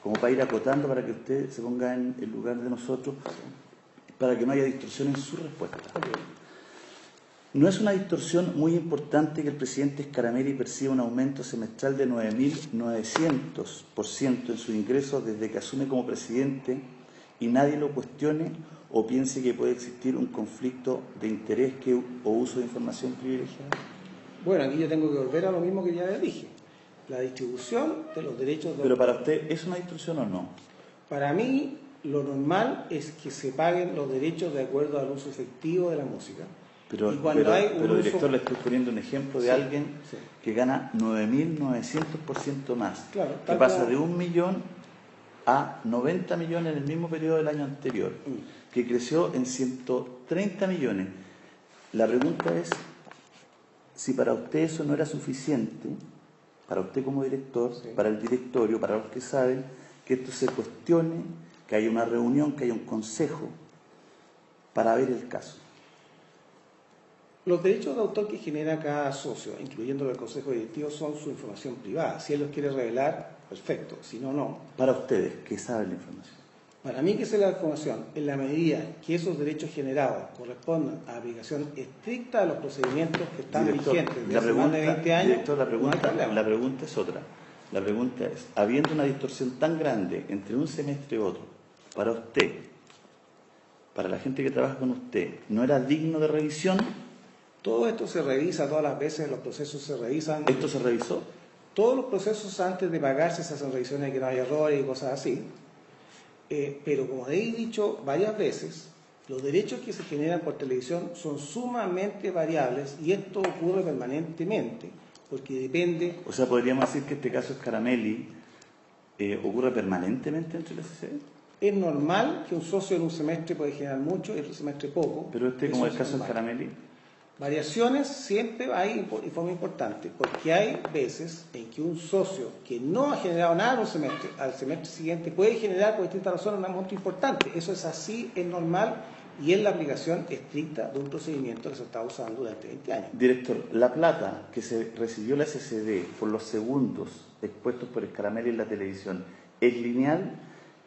como para ir acotando, para que usted se ponga en el lugar de nosotros, para que no haya distorsión en su respuesta. ¿No es una distorsión muy importante que el presidente Scarameli perciba un aumento semestral de 9.900% en sus ingresos desde que asume como presidente y nadie lo cuestione o piense que puede existir un conflicto de interés o uso de información privilegiada? Bueno, aquí yo tengo que volver a lo mismo que ya les dije. La distribución de los derechos de... ¿Pero para usted es una distorsión o no? Para mí, lo normal es que se paguen los derechos de acuerdo al uso efectivo de la música. Pero, director, le estoy poniendo un ejemplo de alguien que gana 9.900% más, claro, que pasa de 1 millón a 90 millones en el mismo periodo del año anterior, que creció en 130 millones. La pregunta es, si para usted eso no era suficiente, para usted como director, para el directorio, para los que saben, que esto se cuestione, que haya una reunión, que haya un consejo para ver el caso. Los derechos de autor que genera cada socio, incluyendo el consejo directivo, son su información privada. Si él los quiere revelar, perfecto. Si no, no. Para ustedes, ¿qué saben la información? Para mí, que sé la información, en la medida que esos derechos generados correspondan a aplicación estricta de los procedimientos que están vigentes desde hace más de 20 años, director, la pregunta es otra. La pregunta es, habiendo una distorsión tan grande entre un semestre y otro, para usted, para la gente que trabaja con usted, ¿no era digno de revisión? Todo esto se revisa todas las veces, los procesos se revisan. ¿Esto se revisó? Todos los procesos antes de pagarse se hacen revisiones de que no haya errores y cosas así. Pero como he dicho varias veces, los derechos que se generan por televisión son sumamente variables y esto ocurre permanentemente, porque depende... O sea, podríamos decir que este caso Scarameli ocurre permanentemente entre las SCD. Es normal que un socio en un semestre puede generar mucho y en otro semestre poco. Pero como el caso Scarameli. Variaciones siempre hay de forma importante, porque hay veces en que un socio que no ha generado nada en un semestre, al semestre siguiente puede generar por distintas razones un monto importante. Eso es así, es normal y es la aplicación estricta de un procedimiento que se está usando durante 20 años. Director, la plata que se recibió la SCD por los segundos expuestos por Scarameli en la televisión, ¿es lineal?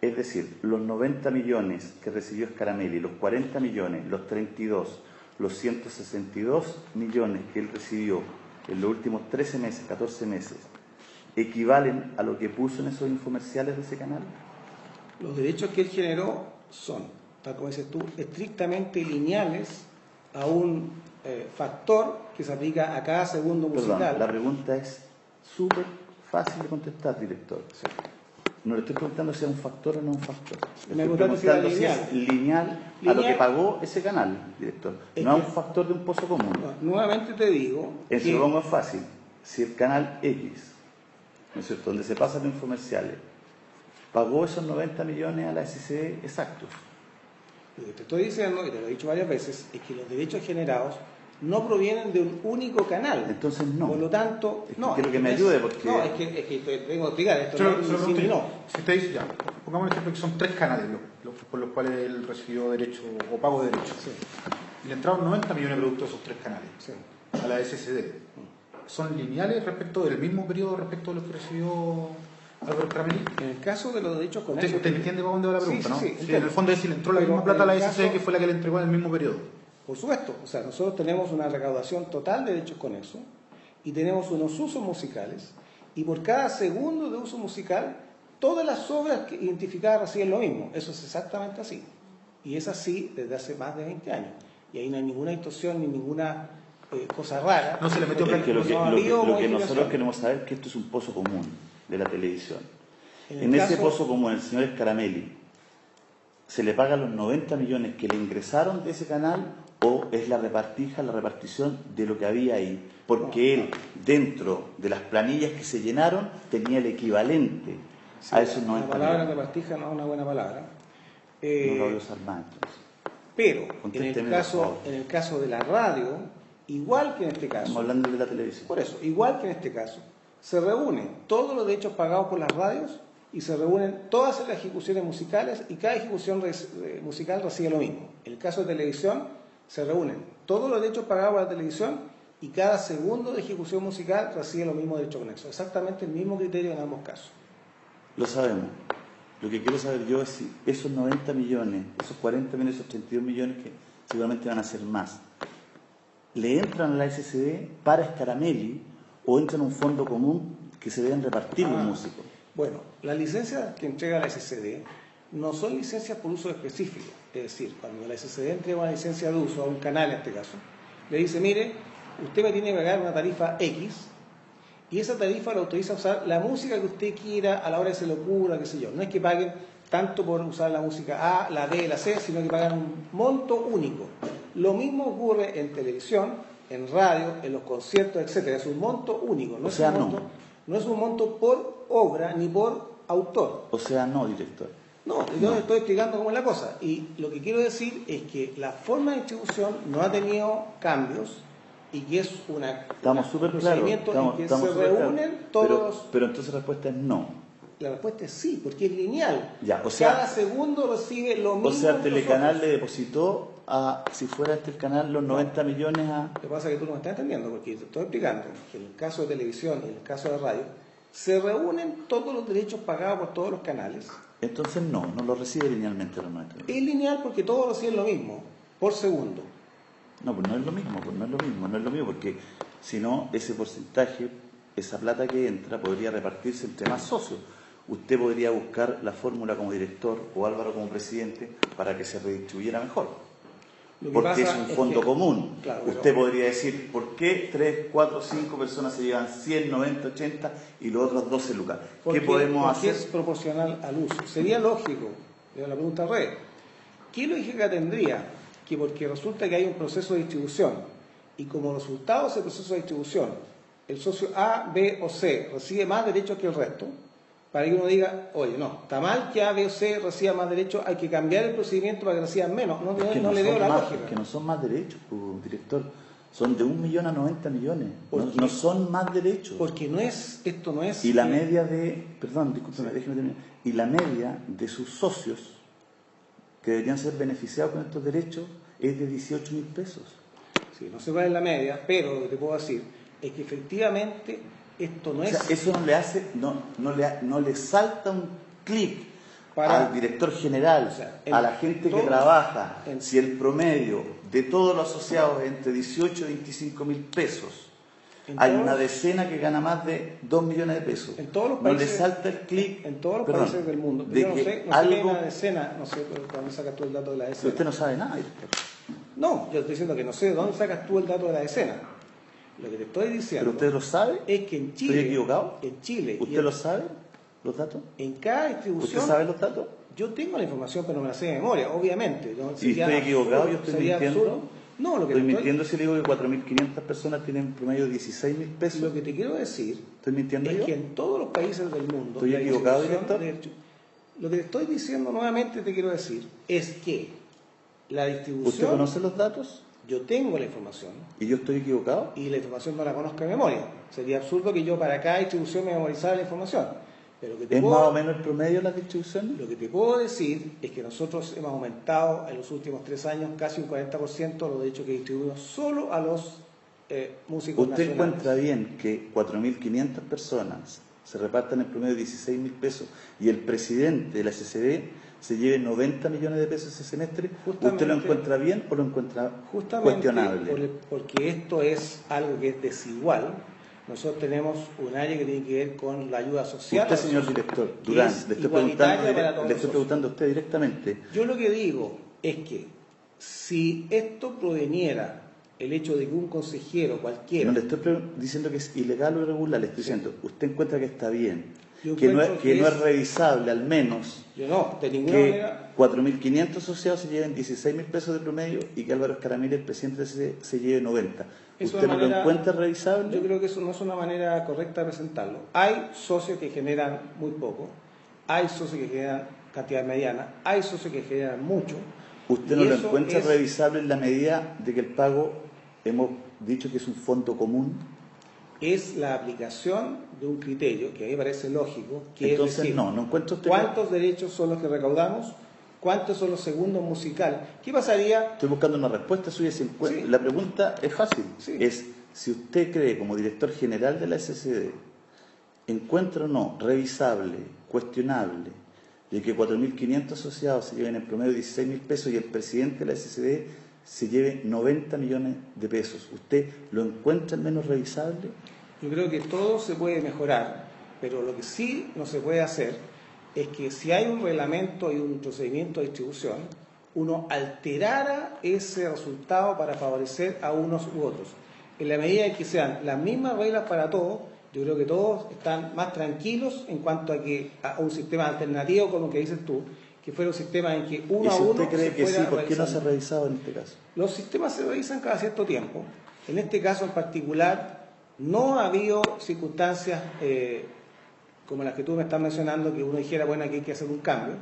Es decir, los 90 millones que recibió Scarameli, los 40 millones, los 32, los 162 millones que él recibió en los últimos 13 meses, 14 meses, ¿equivalen a lo que puso en esos infomerciales de ese canal? Los derechos que él generó son, tal como dices tú, estrictamente lineales a un factor que se aplica a cada segundo musical. Perdón, la pregunta es súper fácil de contestar, director. Sí. No le estoy preguntando si es un factor o no un factor. Me estoy preguntando si es lineal a lo que pagó ese canal, director. No es un factor de un pozo común. No, nuevamente te digo... Eso lo pongo fácil. Si el canal X, ¿no es cierto?, donde se pasan los infomerciales, pagó esos 90 millones a la SCD exactos. Lo que te estoy diciendo, y te lo he dicho varias veces, es que los derechos generados no provienen de un único canal. Entonces no. Por lo tanto, quiero que me ayude porque... No, es que tengo que explicar esto. Si usted dice, ya, pongamos el ejemplo que son 3 canales por los cuales él recibió derecho o pago de derechos. Sí. Y le entraron 90 millones producto de esos 3 canales a la SCD. ¿Son lineales respecto del mismo periodo respecto de lo que recibió Álvaro Scarameli? En el caso de los derechos con eso... ¿Usted entiende para dónde va la pregunta, no? Sí, en el fondo es si le entró la misma plata a la SCD que fue la que le entregó en el mismo periodo. Por supuesto, o sea, nosotros tenemos una recaudación total de derechos con eso y tenemos unos usos musicales y por cada segundo de uso musical todas las obras identificadas reciben lo mismo. Eso es exactamente así y es así desde hace más de 20 años y ahí no hay ninguna distorsión ni ninguna cosa rara. No se le metió lo que nosotros queremos saber es que esto es un pozo común de la televisión. En ese pozo común el señor Scarameli se le paga los 90 millones que le ingresaron de ese canal o es la repartición de lo que había ahí, porque él, dentro de las planillas que se llenaron, tenía el equivalente a esos 90 millones. La palabra repartija no es una buena palabra. No lo voy a usar más entonces. Pero, en el caso de la radio, igual que en este caso... Estamos hablando de la televisión. Por eso, igual que en este caso, se reúnen todos los derechos pagados por las radios y se reúnen todas las ejecuciones musicales y cada ejecución musical recibe lo mismo. En el caso de televisión, se reúnen todos los derechos pagados por la televisión y cada segundo de ejecución musical recibe los mismos derechos conexos. Exactamente el mismo criterio en ambos casos. Lo sabemos. Lo que quiero saber yo es si esos 90 millones, esos 40 millones, esos 32 millones que seguramente van a ser más, ¿le entran a la SCD para Scaramelli o entran a un fondo común que se deben repartir los músicos? Bueno, las licencias que entrega la SCD no son licencias por uso específico. Es decir, cuando la SCD entrega una licencia de uso a un canal, en este caso, le dice, mire, usted me tiene que pagar una tarifa X y esa tarifa le autoriza a usar la música que usted quiera a la hora que se le ocurra, qué sé yo. No es que paguen tanto por usar la música A, la B, la C, sino que pagan un monto único. Lo mismo ocurre en televisión, en radio, en los conciertos, etcétera. Es un monto único. No es un monto por obra ni por autor. O sea, no, director. No, yo estoy explicando cómo es la cosa. Y lo que quiero decir es que la forma de distribución no ha tenido cambios y que es un procedimiento en que se reúnen todos. Pero entonces la respuesta es no. La respuesta es sí, porque es lineal. Ya, o sea, cada segundo recibe lo mismo. O sea, Telecanal le depositó a, si fuera este el canal, los 90 millones a... Lo que pasa es que tú no me estás entendiendo, porque te estoy explicando que en el caso de televisión y en el caso de radio, se reúnen todos los derechos pagados por todos los canales. Entonces no lo recibe linealmente los 90 millones. Es lineal porque todos reciben lo mismo, por segundo. No, pues no es lo mismo, porque si no, ese porcentaje, esa plata que entra, podría repartirse entre más socios. Usted podría buscar la fórmula como director o Álvaro como presidente para que se redistribuyera mejor. Porque es un fondo común. Claro, usted podría decir, ¿por qué 3, 4, 5 personas se llevan 100, 90, 80 y los otros 12 lucas? ¿Qué podemos hacer? Porque es proporcional al uso. Sería lógico, la pregunta red, ¿qué lógica tendría que porque resulta que hay un proceso de distribución y como resultado de ese proceso de distribución el socio A, B o C recibe más derechos que el resto, para que uno diga, oye, no, está mal que A, B o C reciba más derechos, hay que cambiar el procedimiento para que reciban menos? No le veo la lógica. Que no son más derechos, director. Son de 1 millón a 90 millones. No son más derechos. Porque esto no es... Y la media de... Perdón, discúlpeme, déjeme terminar. Y la media de sus socios que deberían ser beneficiados con estos derechos es de 18.000 pesos. Sí, no sé cuál es la media, pero lo que te puedo decir es que efectivamente esto no es... O sea, eso no le hace, no le salta un clic al director general, o sea, a la gente que trabaja, si el promedio de todos los asociados es entre 18 y 25 mil pesos, hay una decena que gana más de 2 millones de pesos. En todos los no países, le salta el clic. En todos los países del mundo. De yo no que sé algo... una decena, no sé cuándo sacas tú el dato de la decena. Pero usted no sabe nada, director. No, yo estoy diciendo que no sé de dónde sacas tú el dato de la decena. Lo que te estoy diciendo... ¿Pero usted lo sabe? Es que en Chile... ¿Estoy equivocado? En Chile... ¿Usted lo sabe, los datos? En cada distribución... ¿Usted sabe los datos? Yo tengo la información, pero no me la sé de memoria, obviamente. ¿No? ¿Y estoy equivocado? ¿Yo estoy mintiendo? Absurdo. No, lo que ¿Estoy mintiendo si le digo que 4.500 personas tienen en promedio 16.000 pesos? Lo que te quiero decir... ¿Estoy mintiendo es yo? que en todos los países del mundo... ¿Estoy equivocado, director? Lo que te estoy diciendo nuevamente, te quiero decir, es que la distribución... ¿Usted conoce los datos? Yo tengo la información. ¿Y yo estoy equivocado? Y la información no la conozco de memoria. Sería absurdo que yo para cada distribución me memorizara la información. Pero ¿Es más o menos el promedio de las distribuciones? Lo que te puedo decir es que nosotros hemos aumentado en los últimos 3 años casi un 40% los derechos que distribuimos solo a los músicos ¿Usted nacionales. encuentra bien que 4.500 personas se repartan en promedio 16.000 pesos y el presidente de la SCD se lleve 90 millones de pesos ese semestre? ¿Usted lo encuentra bien o lo encuentra cuestionable? Porque esto es algo que es desigual. Nosotros tenemos un área que tiene que ver con la ayuda social. Usted, señor director Durán, le estoy preguntando a usted directamente. Yo lo que digo es que si esto proveniera el hecho de que un consejero cualquiera... No le estoy diciendo que es ilegal o irregular, le estoy diciendo, usted encuentra que está bien, que no es revisable al menos yo no, de ninguna que manera... 4.500 asociados se lleven 16.000 pesos de promedio y que Álvaro Scaramelli, el presidente, se lleve 90. ¿Usted no lo encuentra revisable? Yo creo que eso no es una manera correcta de presentarlo. Hay socios que generan muy poco, hay socios que generan cantidad mediana, hay socios que generan mucho. ¿Usted no lo encuentra revisable en la medida de que el pago, hemos dicho que es un fondo común? Es la aplicación de un criterio que a mí me parece lógico, que entonces, es decir, no encuentro usted ¿cuántos derechos son los que recaudamos? ¿Cuántos son los segundos musicales? ¿Qué pasaría? Estoy buscando una respuesta suya. Sí. La pregunta es fácil. Sí. Es si usted cree, como director general de la SCD, encuentra o no revisable, cuestionable, de que 4.500 asociados se lleven en promedio 16.000 pesos y el presidente de la SCD se lleve 90 millones de pesos. ¿Usted lo encuentra al menos revisable? Yo creo que todo se puede mejorar, pero lo que sí no se puede hacer es que si hay un reglamento y un procedimiento de distribución, uno alterara ese resultado para favorecer a unos u otros. En la medida en que sean las mismas reglas para todos, yo creo que todos están más tranquilos en cuanto a un sistema alternativo como el que dices tú, que fuera un sistema en que uno ¿Y a si uno usted cree se que sí, fuera por qué no se ha revisando? revisado en este caso? Los sistemas se revisan cada cierto tiempo. En este caso en particular no ha habido circunstancias como las que tú me estás mencionando, que uno dijera, bueno, aquí hay que hacer un cambio,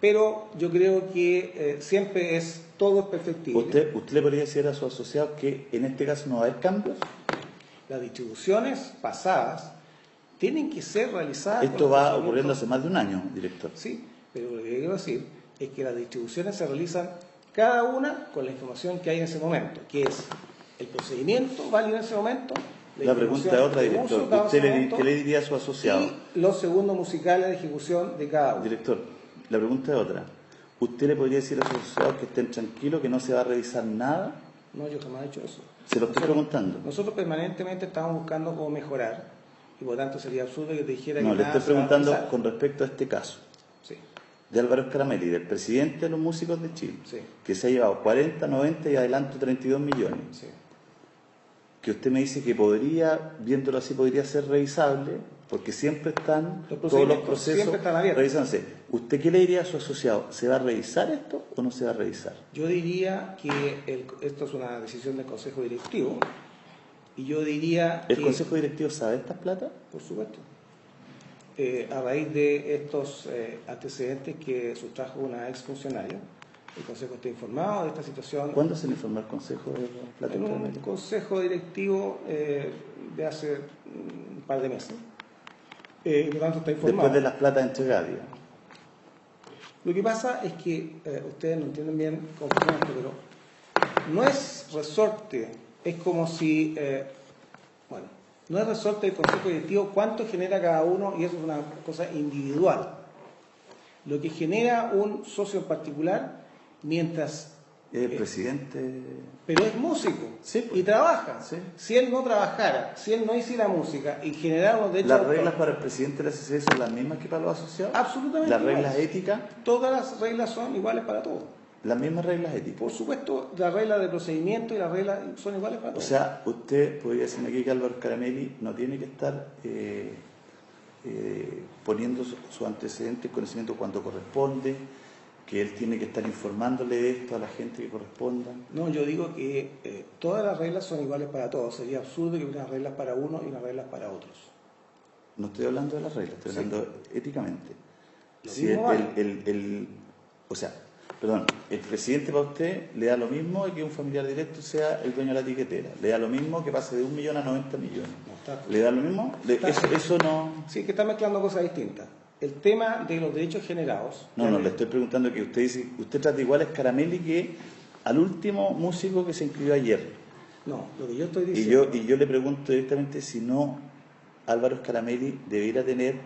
pero yo creo que siempre todo es perfectible. ¿Usted le podría decir a sus asociados que en este caso no va a haber cambios? Las distribuciones pasadas tienen que ser realizadas. Esto va ocurriendo hace más de un año, director. Sí, pero lo que quiero decir es que las distribuciones se realizan cada una con la información que hay en ese momento, que es el procedimiento válido en ese momento. La pregunta es otra, director. ¿Qué le diría a su asociado? Y los segundos musicales de ejecución de cada uno. Director, la pregunta es otra. ¿Usted le podría decir a sus asociados que estén tranquilos, que no se va a revisar nada? No, yo jamás he hecho eso. Se lo estoy preguntando. Nosotros permanentemente estamos buscando cómo mejorar y por tanto sería absurdo que te dijera que No, le nada estoy se va a preguntando revisar. con respecto a este caso Sí, de Álvaro Scaramelli, del presidente de los músicos de Chile, sí, que se ha llevado 40, 90 y adelanto 32 millones. sí. Que usted me dice que podría, viéndolo así, podría ser revisable, porque siempre están todos los procesos siempre están abiertos. revisándose. ¿Usted qué le diría a su asociado? ¿Se va a revisar esto o no se va a revisar? Yo diría que esto es una decisión del Consejo Directivo y yo diría ¿El que, Consejo Directivo sabe estas plata? por supuesto, a raíz de estos antecedentes que sustrajo una exfuncionaria, el Consejo está informado de esta situación. ¿Cuándo se le informó al Consejo de la plata? En un Consejo Directivo de hace un par de meses. Y por tanto está informado. Después de las platas entregadas, digamos. Lo que pasa es que ustedes no entienden bien cómo funciona esto, pero no es resorte, es como si, no es resorte del Consejo Directivo cuánto genera cada uno y eso es una cosa individual. Lo que genera un socio en particular, mientras... El presidente... Pero es músico Sí, pues. y trabaja. Sí. Si él no trabajara, si él no hiciera música y generara unos derechos ¿Las de autor, reglas para el presidente de la CCD son las mismas que para los asociados? absolutamente ¿Las iguales. reglas éticas? Todas las reglas son iguales para todos. Las mismas reglas éticas. Por supuesto, las reglas de procedimiento y las reglas son iguales para O todos. sea, usted podría decirme aquí que Álvaro Scaramelli no tiene que estar poniendo sus antecedentes, conocimiento cuando corresponde, que él tiene que estar informándole de esto a la gente que corresponda. No, yo digo que todas las reglas son iguales para todos. Sería absurdo que hubiera unas reglas para uno y unas reglas para otros. No estoy hablando de las reglas, estoy Sí. hablando éticamente. Lo Si mismo vale. el presidente para usted le da lo mismo que un familiar directo sea el dueño de la etiquetera. Le da lo mismo que pase de 1 millón a 90 millones. No está- ¿Le da lo mismo? Eso no... Sí, que está mezclando cosas distintas. El tema de los derechos generados. No, le estoy preguntando que usted dice, usted trata igual a Scaramelli que al último músico que se inscribió ayer. No, lo que yo estoy diciendo. Y yo le pregunto directamente si no Álvaro Scaramelli debiera tener,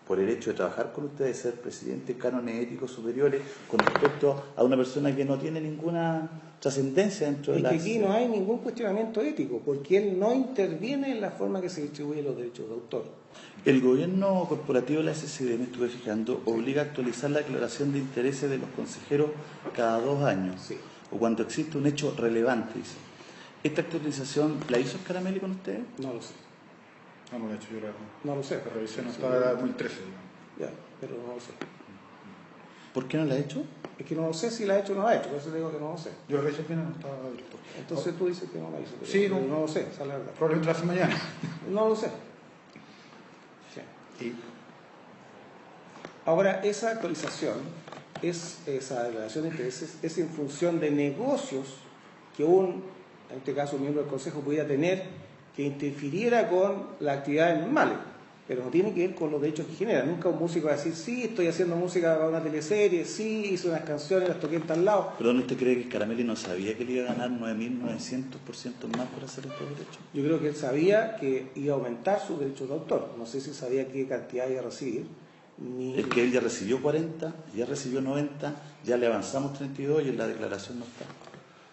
por el hecho de trabajar con usted, de ser presidente, cánones éticos superiores con respecto a una persona que no tiene ninguna trascendencia dentro de Y la... que aquí no hay ningún cuestionamiento ético, porque él no interviene en la forma que se distribuyen los derechos de autor. El gobierno corporativo de la SCD, me estuve fijando, obliga a actualizar la declaración de intereses de los consejeros cada 2 años, Sí. o cuando existe un hecho relevante, dice. ¿Esta actualización la hizo Scaramelli con ustedes? No lo sé. No lo he hecho yo, No lo sé. la revisión Sí, estaba en 2013. digamos. Ya, pero no lo sé. ¿Por qué no la ha hecho? Es que no lo sé si la ha hecho o no la ha hecho, por eso digo que no lo sé. Yo la revisé bien, no estaba director. Entonces tú dices que no la hizo. Pero Sí, pero no. no lo sé, esa es la verdad. Probablemente la hace mañana. No lo sé. Sí. Y Ahora, esa actualización, esa declaración de intereses, es en función de negocios que en este caso, un miembro del Consejo pudiera tener que interfiriera con las actividades normales, pero no tiene que ver con los derechos que genera. Nunca un músico va a decir, sí, estoy haciendo música para una teleserie, sí, hice unas canciones, las toqué en tal lado. ¿Pero dónde usted cree que Scaramelli no sabía que le iba a ganar 9.900% más por hacer estos derechos? Yo creo que él sabía que iba a aumentar sus derechos de autor. No sé si sabía qué cantidad iba a recibir, ni... Es que él ya recibió 40, ya recibió 90, ya le avanzamos 32 y en la declaración no está.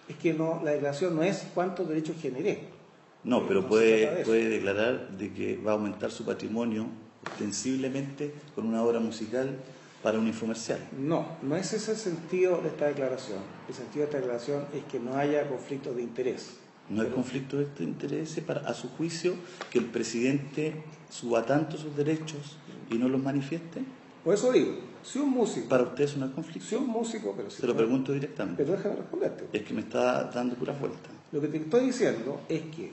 Es que no, la declaración no es cuántos derechos generé. No, pero No se trata de eso. puede declarar de que va a aumentar su patrimonio ostensiblemente con una obra musical para un infomercial. No, no es ese el sentido de esta declaración. El sentido de esta declaración es que no haya conflictos de interés. No hay conflicto de interés a su juicio que el presidente suba tanto sus derechos y no los manifieste. Por eso digo, si un músico... Para usted eso no es conflicto. Si un músico... Pero si Se lo pregunto directamente. Pero déjame responderte. Es que me está dando puras vueltas. Lo que te estoy diciendo es que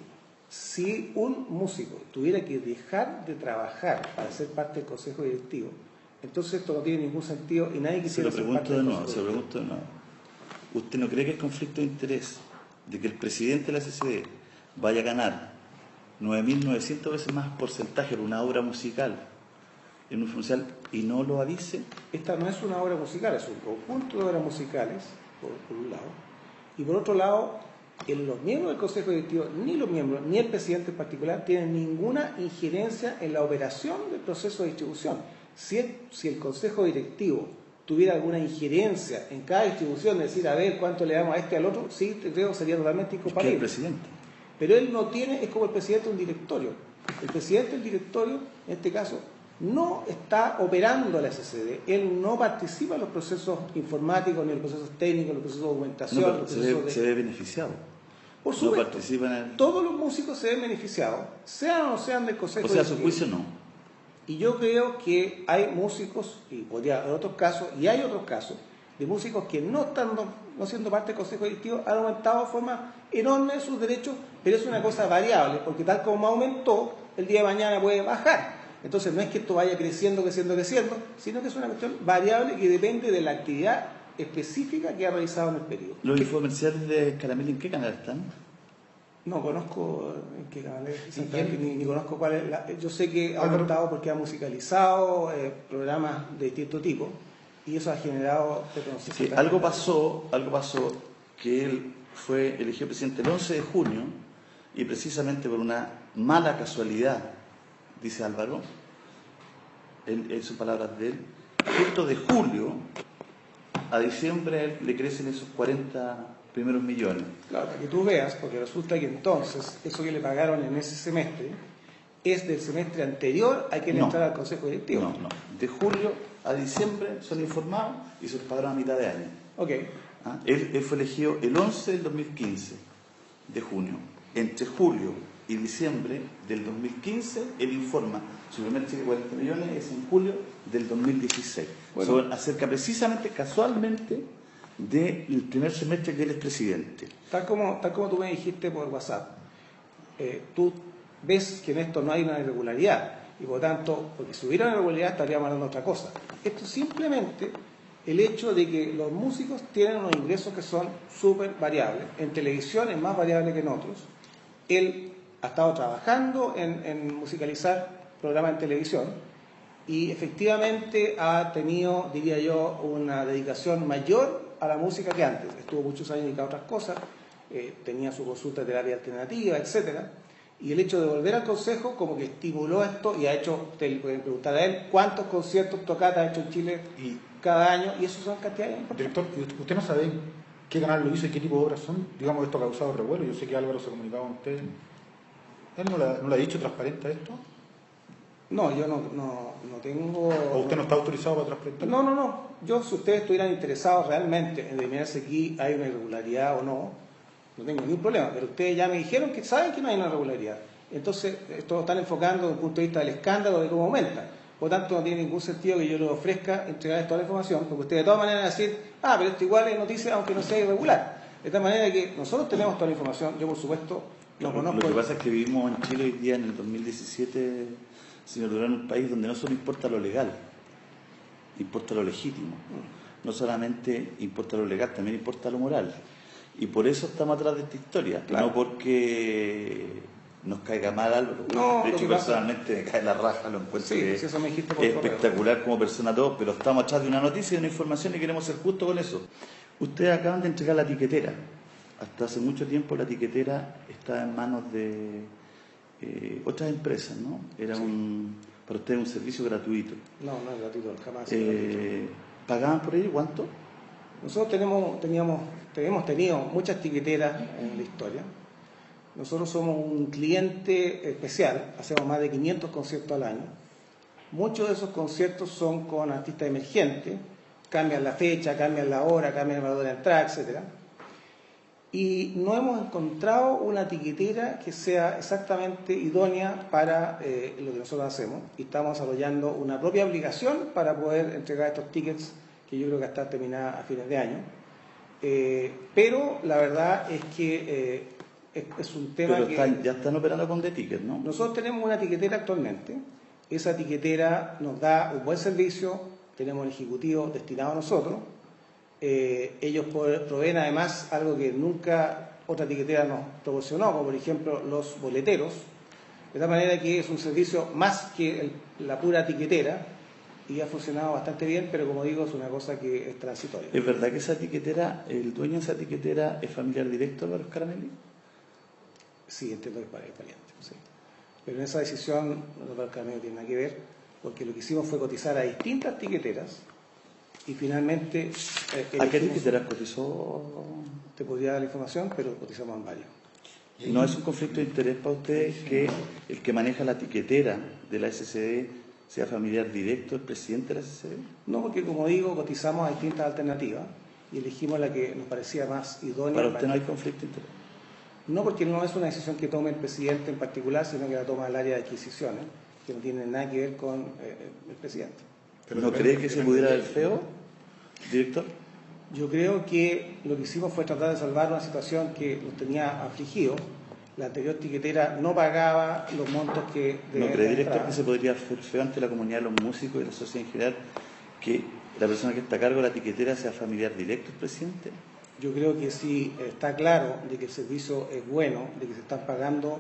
si un músico tuviera que dejar de trabajar para ser parte del consejo directivo, entonces esto no tiene ningún sentido y nadie quisiera ser parte del consejo directivo. ¿Usted no cree que es conflicto de interés de que el presidente de la CCD vaya a ganar 9.900 veces más porcentaje por una obra musical en un comercial y no lo avise? Esta no es una obra musical, es un conjunto de obras musicales, por un lado, y por otro lado, los miembros del Consejo Directivo, ni los miembros, ni el presidente en particular, tienen ninguna injerencia en la operación del proceso de distribución. Si el Consejo Directivo tuviera alguna injerencia en cada distribución, es decir, a ver cuánto le damos a este al otro, sí, creo que sería totalmente incompatible. Es que el presidente. Pero él no tiene, es como el presidente de un directorio. El presidente del directorio, en este caso, no está operando la SCD, él no participa en los procesos informáticos, ni en los procesos técnicos, en los procesos de documentación. No, los procesos se ve beneficiado. Por supuesto, no participan en... todos los músicos se ven beneficiados, sean o no sean del Consejo Directivo. O sea, a su Directivo. juicio no. Y yo creo que hay músicos, y podría haber otros casos, y hay otros casos, de músicos que no siendo parte del Consejo Directivo han aumentado de forma enorme sus derechos, pero es una cosa variable, porque tal como aumentó, el día de mañana puede bajar. Entonces no es que esto vaya creciendo, sino que es una cuestión variable que depende de la actividad específica que ha realizado en el periodo. ¿Los infomerciales de Caramel en qué canal están? No conozco en qué canal es, ni conozco cuál es. Yo sé que ha aumentado porque ha musicalizado programas de distinto tipo y eso ha generado reconocimiento. Algo pasó que él fue elegido presidente el 11 de junio y precisamente por una mala casualidad, dice Álvaro, en sus palabras de él, justo de julio a diciembre le crecen esos 40 primeros millones. Claro, para que tú veas, porque resulta que entonces eso que le pagaron en ese semestre es del semestre anterior a que él entrara al Consejo Directivo. No. De julio a diciembre son informados y se les pagaron a mitad de año. Ok. Él fue elegido el 11 del 2015, de junio. Entre julio y diciembre del 2015, él informa su primer cheque de 40 millones es en julio del 2016. Bueno, acerca precisamente, casualmente, del primer semestre que él es presidente. Tal como tú me dijiste por WhatsApp, tú ves que en esto no hay una irregularidad y por tanto, porque si hubiera una irregularidad estaríamos hablando de otra cosa. Esto es simplemente el hecho de que los músicos tienen unos ingresos que son súper variables. En televisión es más variable que en otros. Él ha estado trabajando en musicalizar programas en televisión y efectivamente ha tenido, diría yo, una dedicación mayor a la música que antes. Estuvo muchos años dedicado a otras cosas, tenía su consulta de terapia alternativa, etcétera. Y el hecho de volver al consejo como que estimuló esto y ha hecho, te pueden preguntar a él, cuántos conciertos, tocatas ha hecho en Chile cada año, y eso son cantidades importantes. Director, ¿usted no sabe qué canal lo hizo y qué tipo de obras son? Digamos, esto ha causado revuelo. Yo sé que Álvaro se comunicaba con usted. ¿Él no le ha dicho transparente esto? No, yo no tengo... ¿O usted no está autorizado para transparentar? No. Yo, si ustedes estuvieran interesados realmente en determinar si aquí hay una irregularidad o no tengo ningún problema. Pero ustedes ya me dijeron que saben que no hay una irregularidad. Entonces, esto lo están enfocando desde el punto de vista del escándalo de cómo aumenta. Por lo tanto, no tiene ningún sentido que yo les ofrezca entregarles toda la información, porque ustedes de todas maneras van a decir, pero esto igual es noticia aunque no sea irregular. De tal manera que nosotros tenemos toda la información, yo por supuesto no conozco... Lo que pasa es que vivimos en Chile hoy día, en el 2017, señor Durán, un país donde no solo importa lo legal, importa lo legítimo. No solamente importa lo legal, también importa lo moral. Y por eso estamos atrás de esta historia, claro. No porque nos caiga mal algo. De hecho, personalmente me cae la raja, lo encuentro eso me dijiste por espectacular como persona todo, pero estamos atrás de una noticia y de una información y queremos ser justos con eso. Ustedes acaban de entregar la tiquetera. Hasta hace mucho tiempo la tiquetera estaba en manos de otras empresas, ¿no? Era un Para ustedes es un servicio gratuito. No, no es gratuito, jamás. Es gratuito. ¿Pagaban por ello cuánto? Nosotros hemos tenido muchas tiqueteras en la historia. Nosotros somos un cliente especial, hacemos más de 500 conciertos al año. Muchos de esos conciertos son con artistas emergentes, cambian la fecha, cambian la hora, cambian el valor de la entrada, etc. Y no hemos encontrado una tiquetera que sea exactamente idónea para lo que nosotros hacemos. Y estamos desarrollando una propia aplicación para poder entregar estos tickets, que yo creo que está terminada a fines de año. Pero la verdad es que es un tema Pero ya están operando con The-Ticket, ¿no? Nosotros tenemos una tiquetera actualmente. Esa tiquetera nos da un buen servicio, tenemos un ejecutivo destinado a nosotros. Ellos proveen además algo que nunca otra tiquetera nos proporcionó, como por ejemplo los boleteros, de tal manera que es un servicio más que la pura tiquetera y ha funcionado bastante bien, pero como digo, es una cosa que es transitoria. ¿Es verdad que esa tiquetera, el dueño de esa tiquetera es familiar directo de Álvaro Scaramelli? Sí, entiendo que es pariente, sí. Pero en esa decisión Álvaro Scaramelli no tiene nada que ver, porque lo que hicimos fue cotizar a distintas tiqueteras. Y finalmente... ¿A qué tiqueteras cotizó? Te podría dar la información, pero cotizamos en varios. ¿No es un conflicto de interés para ustedes que el que maneja la tiquetera de la SCD sea familiar directo del presidente de la SCD? No, porque como digo, cotizamos a distintas alternativas y elegimos la que nos parecía más idónea. ¿Para usted no hay conflicto de interés? No, porque no es una decisión que tome el presidente en particular, sino que la toma el área de adquisiciones, que no tiene nada que ver con el presidente. Pero ¿no cree que se pudiera ver feo, director? Yo creo que lo que hicimos fue tratar de salvar una situación que nos tenía afligidos. La anterior tiquetera no pagaba los montos que... ¿No cree, director, que se podría hacer feo ante la comunidad de los músicos y la sociedad en general que la persona que está a cargo de la tiquetera sea familiar directo del presidente? Yo creo que si está claro de que el servicio es bueno, de que se están pagando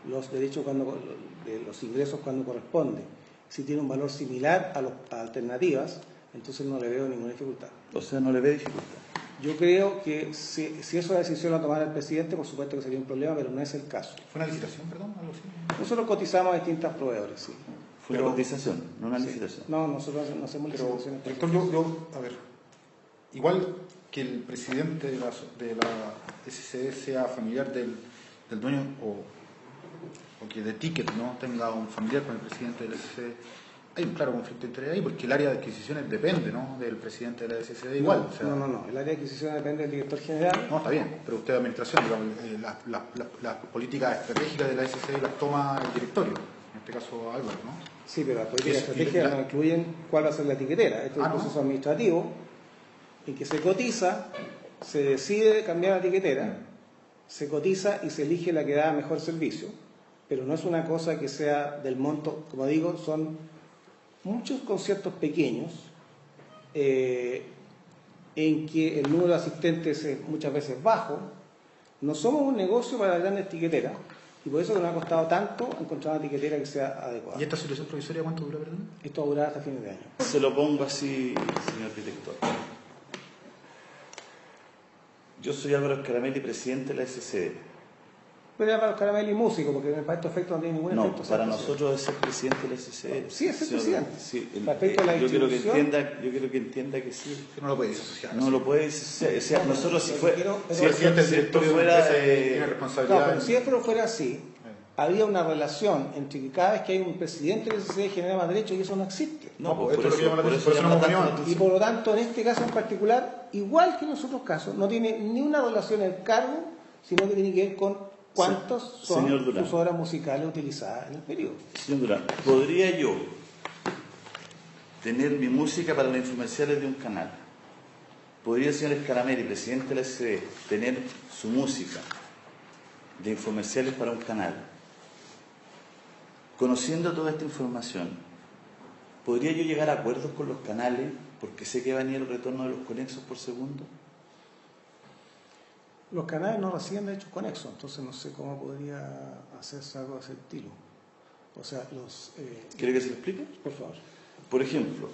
los derechos de los ingresos cuando corresponde, si tiene un valor similar a las alternativas, entonces no le veo ninguna dificultad. O sea, no le ve dificultad. Yo creo que si eso es la decisión la tomara el presidente, por supuesto que sería un problema, pero no es el caso. ¿Fue una licitación, perdón? ¿Algo así? Nosotros cotizamos a distintos proveedores, sí. Fue una cotización, no una Sí. licitación. No, nosotros no hacemos licitaciones. Director, a ver, igual que el presidente de la SCD sea familiar del dueño o que The-Ticket no tenga un familiar con el presidente de la SCD, hay un claro conflicto de interés ahí, porque el área de adquisiciones depende, ¿no?, del presidente de la SCD igual. No. El área de adquisición depende del director general. No, está bien, pero usted de administración, digamos, las políticas estratégicas de la SCD las toma el directorio, en este caso Álvaro, ¿no? Sí, pero las políticas estratégicas no incluyen cuál va a ser la etiquetera. Esto es un proceso administrativo en que se cotiza, se decide cambiar la etiquetera, se cotiza y se elige la que da mejor servicio, pero no es una cosa que sea del monto, como digo, son muchos conciertos pequeños en que el número de asistentes es muchas veces bajo. No somos un negocio para las grandes tiqueteras y por eso que nos ha costado tanto encontrar una tiquetera que sea adecuada. ¿Y esta situación provisoria cuánto dura, perdón? Esto va a durar hasta fines de año. Se lo pongo así, señor director. Yo soy Álvaro Scaramelli, presidente de la SCD. Pero era para los Scaramelli músico, porque para estos efectos no tiene ningún efecto. No, para nosotros es el presidente de la SCD. Sí, es el presidente. Sí, Respecto a la yo quiero que distribución, entienda que sí. Que no lo puede disociar. No lo puede disociar. O sea, nosotros si pero esto fuera... tiene no, responsabilidad. pero si esto fuera así, había una relación entre que cada vez que hay un presidente de la SCD genera más derechos y eso no existe. No, pues por esto es lo que llama la atención, por eso no llama hemos tanto venido la antes. Y por lo tanto, en este caso en particular, igual que en los otros casos, no tiene ni una relación en el cargo, sino que tiene que ver con cuántos son sus obras musicales utilizadas en el periodo. Señor Durán, ¿podría yo tener mi música para los infomerciales de un canal? ¿Podría el señor Scaramelli, presidente de la SCD, tener su música de infomerciales para un canal? Conociendo toda esta información, ¿podría yo llegar a acuerdos con los canales porque sé que va a venir el retorno de los conexos por segundo? Los canales no reciben derechos conexos, entonces no sé cómo podría hacerse algo de ese estilo. O sea, ¿Quiere que se lo explique? Por favor. Por ejemplo,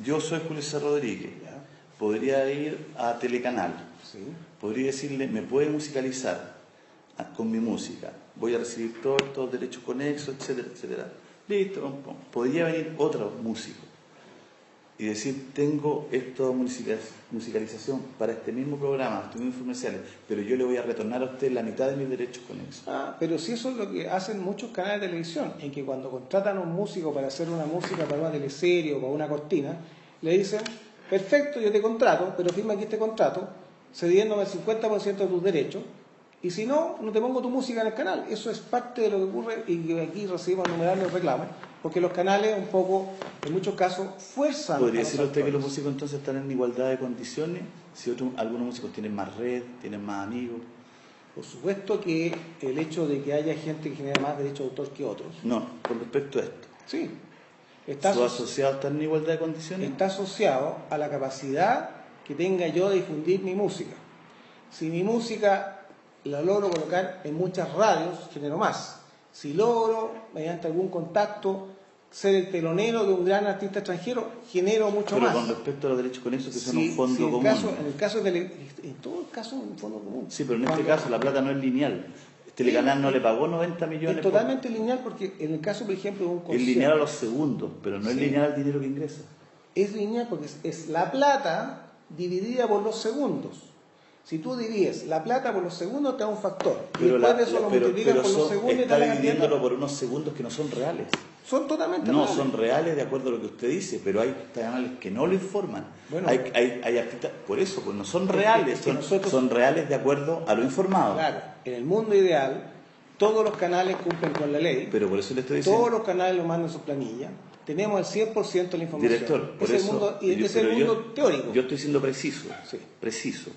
yo soy Julio César Rodríguez, ¿Ya? podría ir a Telecanal, Sí. podría decirle, me puede musicalizar con mi música, voy a recibir todos los derechos conexos, etcétera, etcétera. Listo, pum, pum. Podría venir otro músico y decir, tengo esta musicalización para este mismo programa, estos mismos comerciales, pero yo le voy a retornar a usted la mitad de mis derechos con eso. Pero si eso es lo que hacen muchos canales de televisión, en que cuando contratan a un músico para hacer una música para una teleserie o para una cortina, le dicen, perfecto, yo te contrato, pero firma aquí este contrato, cediéndome el 50% de tus derechos, y si no, no te pongo tu música en el canal. Eso es parte de lo que ocurre y que aquí recibimos innumerables reclamos, porque los canales un poco, en muchos casos, fuerzan. ¿Podría decir usted que los músicos entonces están en igualdad de condiciones? Si algunos músicos tienen más red, tienen más amigos. Por supuesto que el hecho de que haya gente que genera más derechos de autor que otros. No, con respecto a esto. Sí. ¿Sus asociados están en igualdad de condiciones? Está asociado a la capacidad que tenga yo de difundir mi música. Si mi música la logro colocar en muchas radios, genero más. Si logro, mediante algún contacto, ser el telonero de un gran artista extranjero, genero mucho más. Pero con respecto a los derechos con eso, que son un fondo común. En todo el caso, un fondo común. Sí, pero en este caso la plata no es lineal. Telecanal no le pagó 90 millones. Es totalmente lineal porque en el caso, por ejemplo, de un concierto... Es lineal a los segundos, pero no es lineal al dinero que ingresa. Es lineal porque es la plata dividida por los segundos. Si tú divides la plata por los segundos, te da un factor. Pero después de eso lo multiplicas por los segundos y te está da la dividiéndolo cantidad. por unos segundos que no son reales. Son totalmente No, reales. son reales de acuerdo a lo que usted dice, pero hay canales que no lo informan. Bueno, hay artistas, por eso, pues no son reales, son reales de acuerdo a lo informado. Claro, en el mundo ideal, todos los canales cumplen con la ley. Pero por eso le estoy diciendo. Todos los canales lo mandan en su planilla. Tenemos el 100% de la información. Director, por eso. Es el mundo teórico. Yo estoy siendo preciso. Sí. Preciso.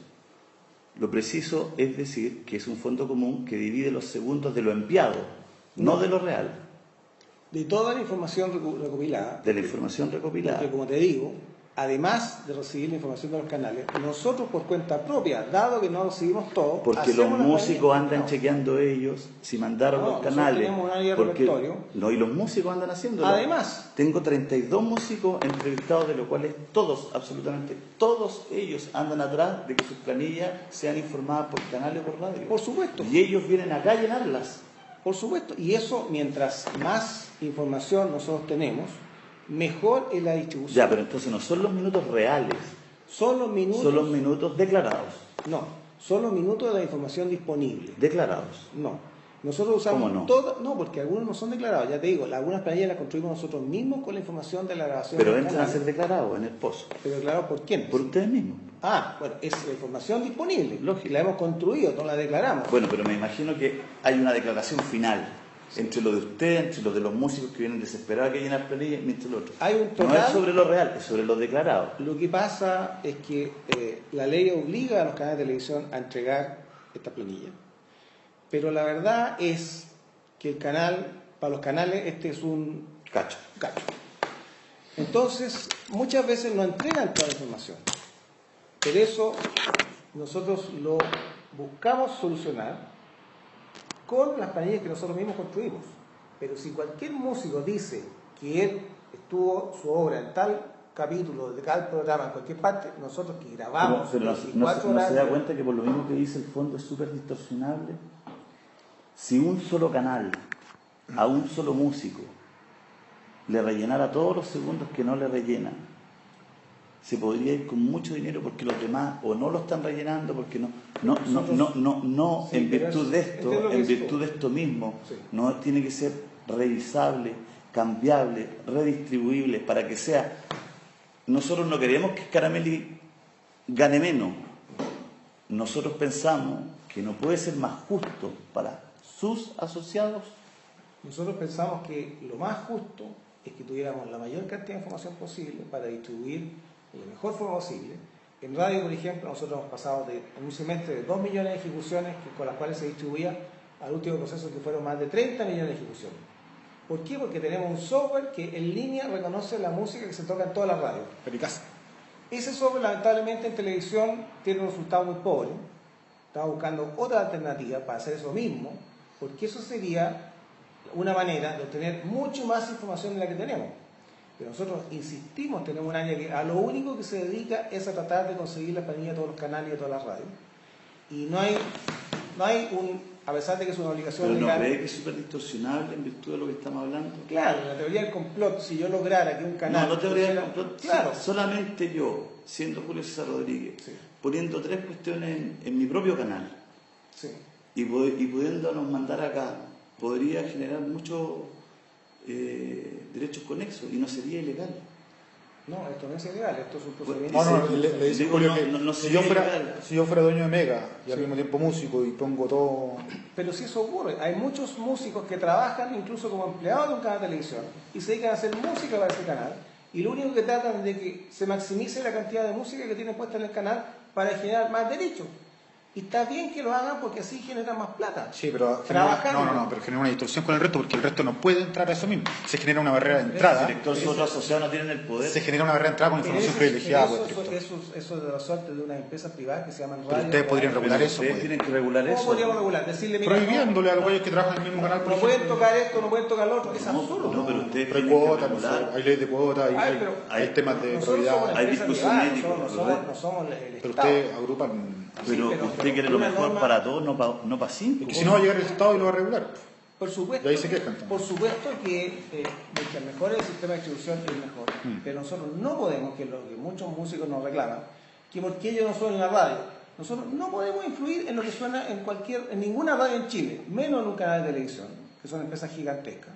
Lo preciso es decir que es un fondo común que divide los segundos de lo enviado, no de lo real. De toda la información recopilada. De la información recopilada. Porque, como te digo, además de recibir la información de los canales, nosotros por cuenta propia, dado que no recibimos todo, porque los músicos andan chequeando ellos si mandaron los canales. Tenemos un área de repertorio. No, y los músicos andan haciéndolo. Además, tengo 32 músicos entrevistados, de los cuales todos, absolutamente todos ellos andan atrás de que sus planillas sean informadas por canales o por radio. Por supuesto. Y ellos vienen acá a llenarlas. Por supuesto. Y eso, mientras más información nosotros tenemos, mejor es la distribución. Ya, pero entonces no son los minutos reales. Son los minutos... Son los minutos declarados. No, son los minutos de la información disponible. Declarados. No. Nosotros usamos ¿Cómo no? todo... No, porque algunos no son declarados. Ya te digo, algunas planillas las construimos nosotros mismos con la información de la grabación. Pero del entran a canal. ser declarados en el pozo. ¿Pero declarados por quién? Por ustedes mismos. Bueno, es la información disponible. Lógico. La hemos construido, no la declaramos. Bueno, pero me imagino que hay una declaración final entre lo de usted, entre lo de los músicos que vienen desesperados a que llenar planillas, mientras lo otro. Hay un total... No es sobre lo real, es sobre lo declarado. Lo que pasa es que la ley obliga a los canales de televisión a entregar esta planilla. Pero la verdad es que el canal, para los canales, este es un Cacho. Entonces, muchas veces no entregan toda la información. Por eso, nosotros lo buscamos solucionar con las planillas que nosotros mismos construimos. Pero si cualquier músico dice que él estuvo su obra en tal capítulo, de tal programa, en cualquier parte, nosotros que grabamos... Pero no se da cuenta que por lo mismo que dice el fondo es súper distorsionable. Si un solo canal, a un solo músico, le rellenara todos los segundos que no le rellenan, se podría ir con mucho dinero porque los demás o no lo están rellenando porque no Sí, en virtud de esto, en virtud de esto mismo, sí. no tiene que ser revisable, cambiable, redistribuible para que sea. Nosotros no queremos que Scaramelli gane menos. Nosotros pensamos que no puede ser más justo para sus asociados. Nosotros pensamos que lo más justo es que tuviéramos la mayor cantidad de información posible para distribuir de la mejor forma posible. En radio, por ejemplo, nosotros hemos pasado en un semestre de 2 millones de ejecuciones con las cuales se distribuía al último proceso que fueron más de 30 millones de ejecuciones. ¿Por qué? Porque tenemos un software que en línea reconoce la música que se toca en todas las radios. Pericaz. Ese software, lamentablemente, en televisión tiene un resultado muy pobre. Estamos buscando otra alternativa para hacer eso mismo, porque eso sería una manera de obtener mucho más información de la que tenemos. Pero nosotros insistimos, tenemos un área que a lo único que se dedica es a tratar de conseguir la planilla de todos los canales y de todas las radios. Y no hay a pesar de que es una obligación Pero no legal. cree que es súper distorsionable en virtud de lo que estamos hablando. Claro, la teoría del complot, si yo lograra que un canal... No teoría del pusiera- complot. Claro, Solamente yo, siendo Julio César Rodríguez, Sí. poniendo 3 cuestiones en mi propio canal sí. y pudiéndonos mandar acá, podría generar muchos derechos conexos y no sería ilegal. No, esto no es ilegal, esto es un procedimiento... No, le dice Digo, Julio no, que no si, sería yo fuera, ilegal. si yo fuera dueño de Mega y al Sí. mismo tiempo músico y pongo todo... Pero si eso ocurre, hay muchos músicos que trabajan incluso como empleados de un canal de televisión y se dedican a hacer música para ese canal y lo único que tratan es de que se maximice la cantidad de música que tienen puesta en el canal para generar más derechos. Y está bien que lo hagan porque así generan más plata. Sí, pero Trabajando. pero genera una distorsión con el resto porque el resto no puede entrar a eso mismo. Se genera una barrera de entrada. Director, sus otros asociados no tienen el poder. Se genera una barrera de entrada con Pero información privilegiada. por el director. eso es de la suerte de unas empresas privadas que se llaman Pero radio. ustedes podrían regular Pero eso. ustedes pues. tienen que regular ¿Cómo eso. podríamos regular? Decirle, mira, Prohibiéndole a los güeyes que trabajan en el mismo canal, por no pueden ejemplo. tocar esto, no pueden tocar lo otro. Es No, absurdo. no, pero ustedes Pero hay tienen que cuotas, no sé, regular. hay ley de cuotas, Ay, pero hay temas de nosotros somos probidad. una Hay empresa discusión privada, ética, no somos el Pero Estado. ustedes agrupan. Pero Sí, pero usted quiere lo una mejor norma- para todos, no para 5. Y si no va a llegar el Estado y lo va a regular. Por supuesto, Y ahí se quejan también. por supuesto que mientras mejor el sistema de distribución es mejor. Pero nosotros no podemos, que lo que muchos músicos nos reclaman, que porque ellos no suenan en la radio, nosotros no podemos influir en lo que suena en ninguna radio en Chile, menos en un canal de televisión, que son empresas gigantescas.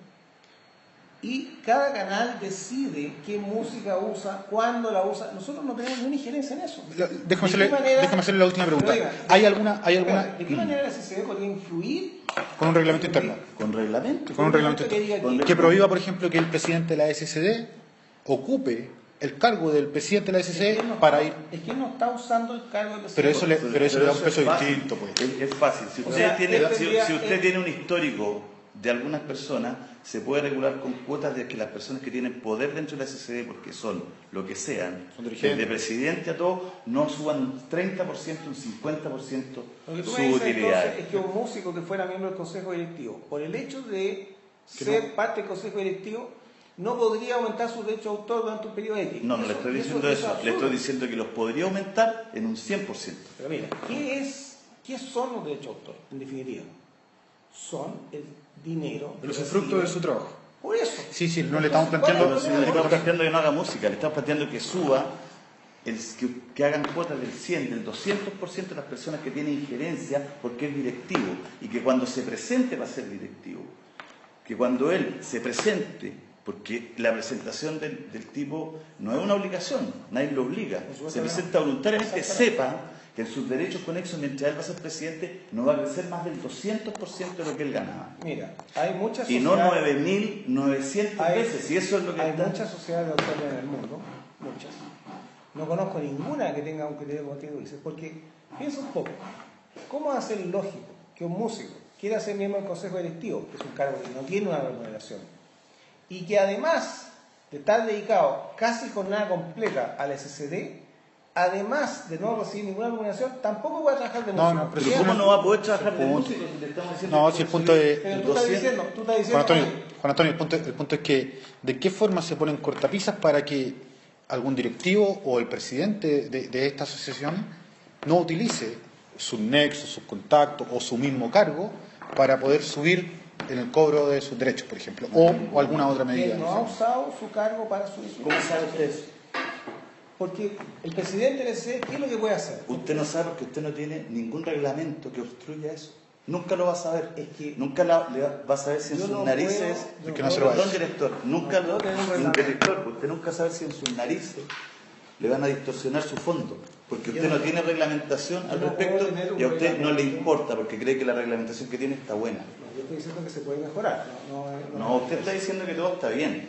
Y cada canal decide qué música usa, cuándo la usa. Nosotros no tenemos ninguna injerencia en eso. Déjame ¿De qué manera- hacerle la última pregunta. Pero diga, ¿Hay alguna espérate, ¿de qué manera la CCB podría influir con un reglamento interno? Con reglamento. Con un reglamento que diga interno. que- Que prohíba, por ejemplo, que el presidente de la SCD ocupe el cargo del presidente de la SCD para ir. Es que él no está usando el cargo de Pero eso le da un peso es fácil. distinto, pues. Es fácil. Si O usted, sea, tiene, él si tendría- usted él- tiene un histórico de algunas personas, se puede regular con cuotas de que las personas que tienen poder dentro de la SCD, porque son lo que sean, Son dirigentes. desde presidente a todo, no suban un 30%, un 50% Lo que tú su me dices utilidad. entonces es que un músico que fuera miembro del consejo directivo, por el hecho de ser parte del consejo directivo, no podría aumentar sus derechos de autor durante un periodo X. No, no le estoy diciendo es eso, le absurdo. estoy diciendo que los podría aumentar en un 100%. Pero mira, ¿qué son los derechos de autor, en definitiva? Son el dinero. Pero es que el fruto recibe- de su trabajo. Por eso. Sí, no le estamos ¿Cuál planteando. es el No le estamos problema? planteando que no haga música, le estamos planteando que suba, que hagan cuotas del 100, del 200% de las personas que tienen injerencia porque es directivo y que cuando se presente va a ser directivo. Que cuando él se presente, porque la presentación del tipo no es una obligación, nadie lo obliga, supuesto se que no. presenta voluntariamente, Exactamente. sepa que en sus derechos conexos, mientras él va a ser presidente, no va a crecer más del 200% de lo que él ganaba. Mira, hay muchas Y no sociedades- 9.900 Hay- veces, y eso es lo que Hay está... muchas sociedades de autores en el mundo, muchas. No conozco ninguna que tenga un criterio como tú dices, porque piensa un poco, ¿cómo va a ser lógico que un músico quiera ser miembro del consejo directivo, que es un cargo que no tiene una remuneración, y que además de estar dedicado casi jornada completa al SCD, además de no recibir ninguna remuneración, tampoco puede trabajar de No, músico? no, pero Pero si ¿cómo Punto. no va a poder trabajar de Punto. músico si le estamos diciendo No, que si el puede punto subir es. Pero tú estás 200? diciendo, Juan Antonio, el punto es que ¿de qué forma se ponen cortapisas para que algún directivo o el presidente de esta asociación no utilice sus nexos, sus contactos o su mismo cargo para poder subir en el cobro de sus derechos, por ejemplo, o alguna otra que medida? él no ha usado su cargo para su ¿Cómo sabe usted eso? Porque el presidente del SCD, ¿qué es lo que puede hacer? Usted no sabe porque usted no tiene ningún reglamento que obstruya eso. Nunca lo va a saber. Es que nunca va a saber si en yo sus no narices... puedo- Es que no se lo va a Perdón, decir. director. Nunca No puedo tener un un reglamento. director, usted nunca sabe si en sus narices le van a distorsionar su fondo. Porque Yo usted no no- tiene reglamentación al yo no respecto puedo tener un y a usted no le reglamento. importa porque cree que la reglamentación que tiene está buena. Yo estoy diciendo que se puede mejorar. No, usted está diciendo que todo está bien.